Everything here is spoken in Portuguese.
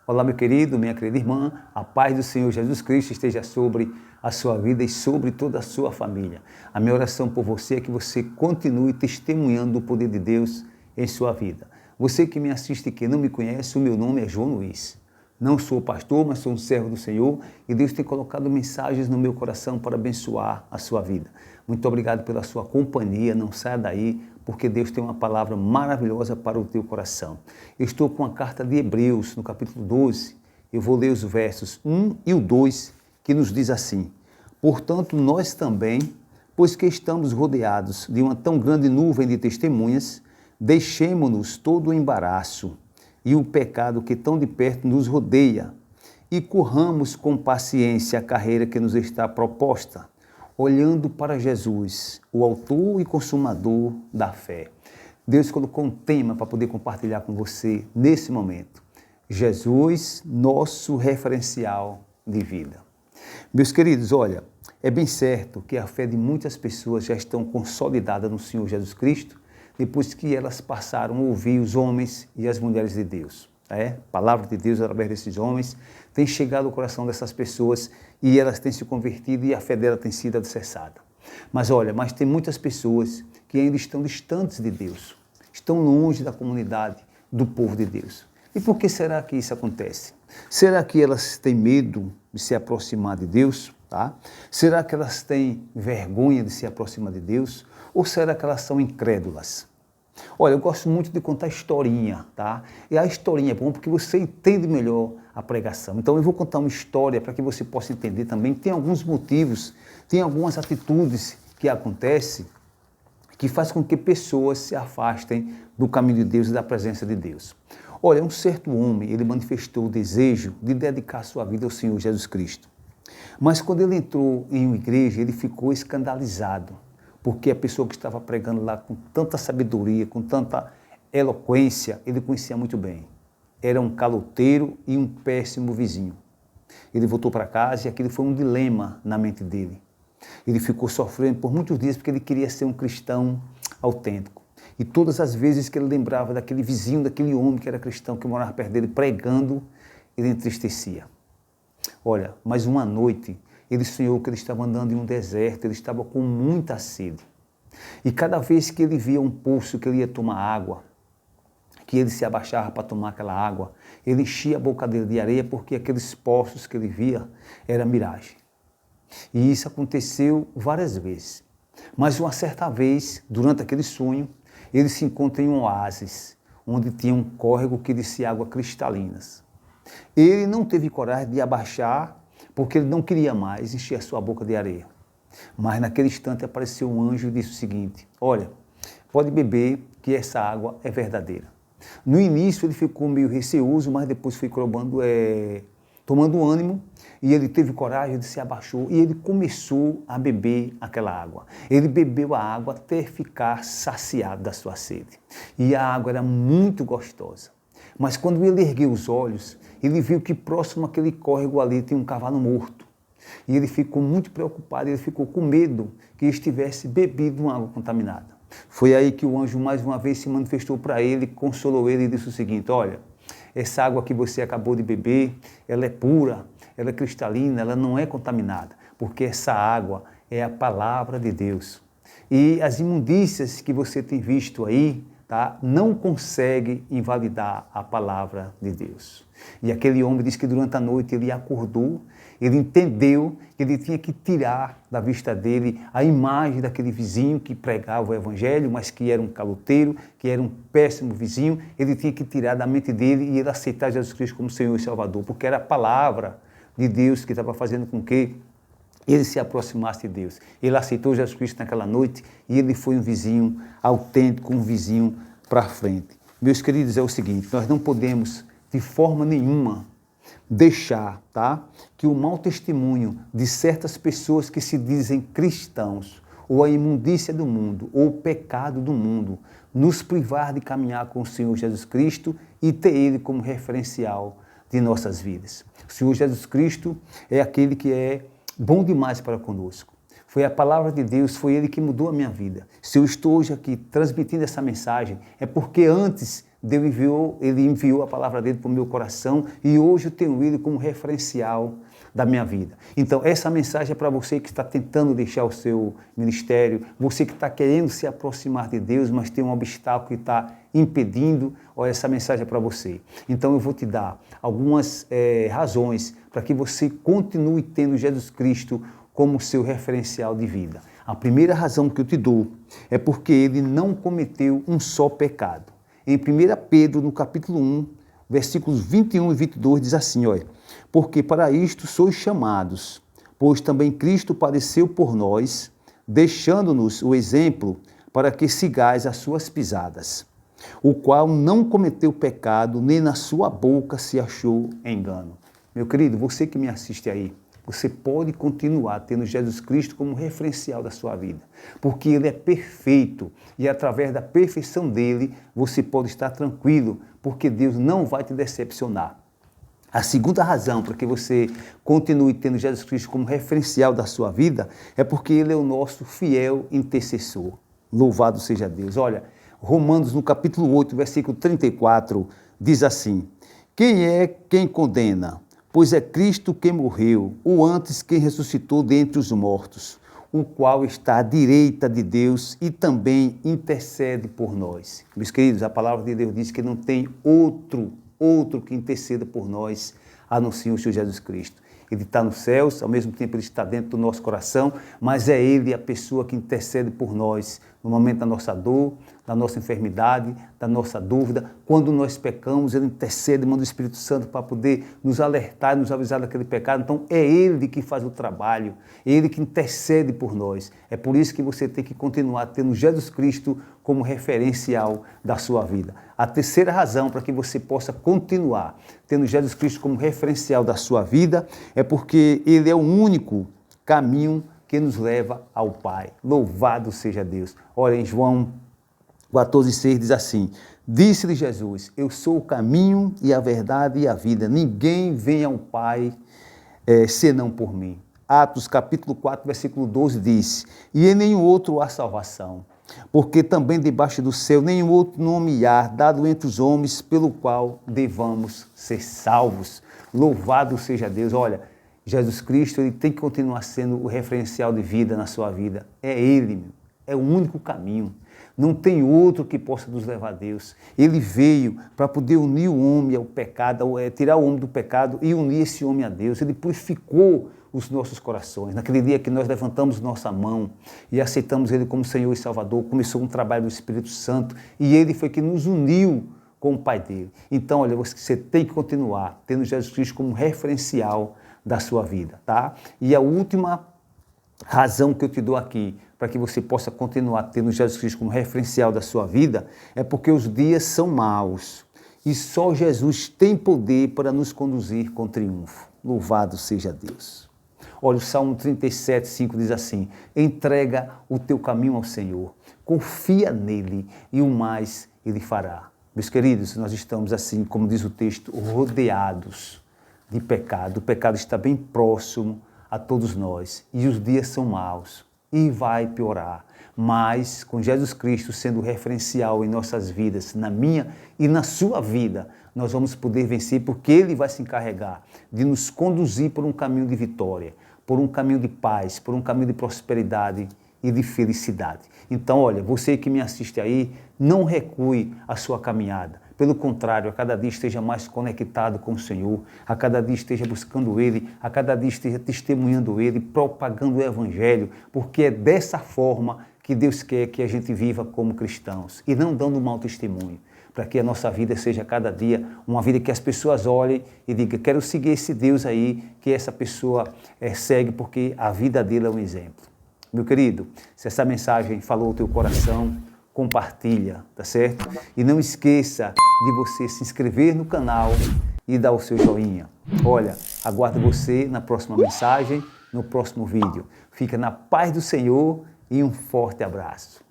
Olá, meu querido, minha querida irmã, a paz do Senhor Jesus Cristo esteja sobre a sua vida e sobre toda a sua família. A minha oração por você é que você continue testemunhando o poder de Deus em sua vida. Você que me assiste e que não me conhece, o meu nome é João Luiz. Não sou pastor, mas sou um servo do Senhor e Deus tem colocado mensagens no meu coração para abençoar a sua vida. Muito obrigado pela sua companhia, não saia daí, porque Deus tem uma palavra maravilhosa para o teu coração. Eu estou com a carta de Hebreus, no capítulo 12, eu vou ler os versos 1 e o 2, que nos diz assim: portanto, nós também, pois que estamos rodeados de uma tão grande nuvem de testemunhas, deixemo-nos todo o embaraço e o pecado que tão de perto nos rodeia, e corramos com paciência a carreira que nos está proposta, olhando para Jesus, o autor e consumador da fé. Deus colocou um tema para poder compartilhar com você nesse momento. Jesus, nosso referencial de vida. Meus queridos, olha, é bem certo que a fé de muitas pessoas já estão consolidada no Senhor Jesus Cristo, depois que elas passaram a ouvir os homens e as mulheres de Deus. A palavra de Deus, através desses homens, tem chegado ao coração dessas pessoas e elas têm se convertido e a fé dela tem sido alicerçada. Mas olha, tem muitas pessoas que ainda estão distantes de Deus, estão longe da comunidade, do povo de Deus. E por que será que isso acontece? Será que elas têm medo de se aproximar de Deus? Será que elas têm vergonha de se aproximar de Deus? Ou será que elas são incrédulas? Olha, eu gosto muito de contar historinha, tá? E a historinha é bom porque você entende melhor a pregação. Então eu vou contar uma história para que você possa entender também. Tem alguns motivos, tem algumas atitudes que acontecem que faz com que pessoas se afastem do caminho de Deus e da presença de Deus. Olha, um certo homem, ele manifestou o desejo de dedicar sua vida ao Senhor Jesus Cristo. Mas quando ele entrou em uma igreja, ele ficou escandalizado, porque a pessoa que estava pregando lá com tanta sabedoria, com tanta eloquência, ele conhecia muito bem. Era um caloteiro e um péssimo vizinho. Ele voltou para casa e aquilo foi um dilema na mente dele. Ele ficou sofrendo por muitos dias porque ele queria ser um cristão autêntico. E todas as vezes que ele lembrava daquele vizinho, daquele homem que era cristão, que morava perto dele, pregando, ele entristecia. Olha, mas uma noite, ele sonhou que ele estava andando em um deserto, ele estava com muita sede. E cada vez que ele via um poço que ele ia tomar água, que ele se abaixava para tomar aquela água, ele enchia a boca dele de areia, porque aqueles poços que ele via era miragem. E isso aconteceu várias vezes. Mas uma certa vez, durante aquele sonho, ele se encontra em um oásis, onde tinha um córrego que descia água cristalinas. Ele não teve coragem de abaixar, porque ele não queria mais encher a sua boca de areia. Mas naquele instante apareceu um anjo e disse o seguinte: olha, pode beber que essa água é verdadeira. No início ele ficou meio receoso, mas depois foi tomando ânimo, e ele teve coragem, de se abaixou e ele começou a beber aquela água. Ele bebeu a água até ficar saciado da sua sede. E a água era muito gostosa. Mas quando ele ergueu os olhos, ele viu que próximo àquele córrego ali tem um cavalo morto. E ele ficou muito preocupado, ele ficou com medo que estivesse bebido uma água contaminada. Foi aí que o anjo mais uma vez se manifestou para ele, consolou ele e disse o seguinte: olha, essa água que você acabou de beber, ela é pura, ela é cristalina, ela não é contaminada, porque essa água é a palavra de Deus. E as imundícias que você tem visto aí, não consegue invalidar a palavra de Deus. E aquele homem disse que durante a noite ele acordou, ele entendeu que ele tinha que tirar da vista dele a imagem daquele vizinho que pregava o evangelho, mas que era um caloteiro, que era um péssimo vizinho. Ele tinha que tirar da mente dele e ele aceitar Jesus Cristo como Senhor e Salvador, porque era a palavra de Deus que estava fazendo com que ele se aproximasse de Deus. Ele aceitou Jesus Cristo naquela noite e ele foi um vizinho autêntico, um vizinho para frente. Meus queridos, é o seguinte: nós não podemos de forma nenhuma deixar que o mau testemunho de certas pessoas que se dizem cristãos, ou a imundícia do mundo, ou o pecado do mundo, nos privar de caminhar com o Senhor Jesus Cristo e ter Ele como referencial de nossas vidas. O Senhor Jesus Cristo é aquele que é bom demais para conosco. Foi a palavra de Deus, foi Ele que mudou a minha vida. Se eu estou hoje aqui transmitindo essa mensagem, é porque antes Ele enviou a palavra dele para o meu coração e hoje eu tenho ele como referencial da minha vida. Então, essa mensagem é para você que está tentando deixar o seu ministério, você que está querendo se aproximar de Deus, mas tem um obstáculo que está impedindo, essa mensagem é para você. Então, eu vou te dar algumas razões para que você continue tendo Jesus Cristo como seu referencial de vida. A primeira razão que eu te dou é porque ele não cometeu um só pecado. Em 1 Pedro, no capítulo 1, versículos 21 e 22, diz assim, olha, porque para isto sois chamados, pois também Cristo padeceu por nós, deixando-nos o exemplo para que sigais as suas pisadas, o qual não cometeu pecado, nem na sua boca se achou engano. Meu querido, você que me assiste aí, você pode continuar tendo Jesus Cristo como referencial da sua vida, porque Ele é perfeito e através da perfeição dEle você pode estar tranquilo, porque Deus não vai te decepcionar. A segunda razão para que você continue tendo Jesus Cristo como referencial da sua vida é porque Ele é o nosso fiel intercessor. Louvado seja Deus. Olha, Romanos no capítulo 8, versículo 34, diz assim, quem é quem condena? Pois é Cristo quem morreu, ou antes quem ressuscitou dentre os mortos, o qual está à direita de Deus e também intercede por nós. Meus queridos, a palavra de Deus diz que não tem outro que interceda por nós, a não ser o Senhor Jesus Cristo. Ele está nos céus, ao mesmo tempo Ele está dentro do nosso coração, mas é Ele a pessoa que intercede por nós no momento da nossa dor, da nossa enfermidade, da nossa dúvida. Quando nós pecamos, Ele intercede, manda o Espírito Santo para poder nos alertar, nos avisar daquele pecado. Então é Ele que faz o trabalho, é Ele que intercede por nós. É por isso que você tem que continuar tendo Jesus Cristo como referencial da sua vida. A terceira razão para que você possa continuar tendo Jesus Cristo como referencial da sua vida é porque Ele é o único caminho que nos leva ao Pai. Louvado seja Deus. Olha, em João 14,6 diz assim, disse-lhe Jesus, eu sou o caminho e a verdade e a vida. Ninguém vem ao Pai senão por mim. Atos capítulo 4, versículo 12 diz, e em nenhum outro há salvação, porque também debaixo do céu nenhum outro nome há dado entre os homens pelo qual devamos ser salvos. Louvado seja Deus. Olha, Jesus Cristo ele tem que continuar sendo o referencial de vida na sua vida. É Ele, é o único caminho. Não tem outro que possa nos levar a Deus. Ele veio para poder unir o homem ao pecado, tirar o homem do pecado e unir esse homem a Deus. Ele purificou os nossos corações. Naquele dia que nós levantamos nossa mão e aceitamos Ele como Senhor e Salvador, começou um trabalho do Espírito Santo e Ele foi que nos uniu com o Pai dele. Então, olha, você tem que continuar tendo Jesus Cristo como referencial da sua vida, tá? E a última razão que eu te dou aqui para que você possa continuar tendo Jesus Cristo como referencial da sua vida é porque os dias são maus e só Jesus tem poder para nos conduzir com triunfo. Louvado seja Deus. Olha, o Salmo 37:5 diz assim, entrega o teu caminho ao Senhor, confia nele e o mais ele fará. Meus queridos, nós estamos assim, como diz o texto, rodeados de pecado. O pecado está bem próximo a todos nós e os dias são maus e vai piorar. Mas com Jesus Cristo sendo referencial em nossas vidas, na minha e na sua vida, nós vamos poder vencer porque Ele vai se encarregar de nos conduzir por um caminho de vitória, por um caminho de paz, por um caminho de prosperidade e de felicidade. Então, olha, você que me assiste aí, não recue a sua caminhada. Pelo contrário, a cada dia esteja mais conectado com o Senhor, a cada dia esteja buscando Ele, a cada dia esteja testemunhando Ele, propagando o Evangelho, porque é dessa forma que Deus quer que a gente viva como cristãos e não dando um mau testemunho, para que a nossa vida seja cada dia uma vida que as pessoas olhem e digam, quero seguir esse Deus aí, que essa pessoa segue, porque a vida dele é um exemplo. Meu querido, se essa mensagem falou o teu coração, compartilha, tá certo? E não esqueça de você se inscrever no canal e dar o seu joinha. Olha, aguardo você na próxima mensagem, no próximo vídeo. Fica na paz do Senhor e um forte abraço.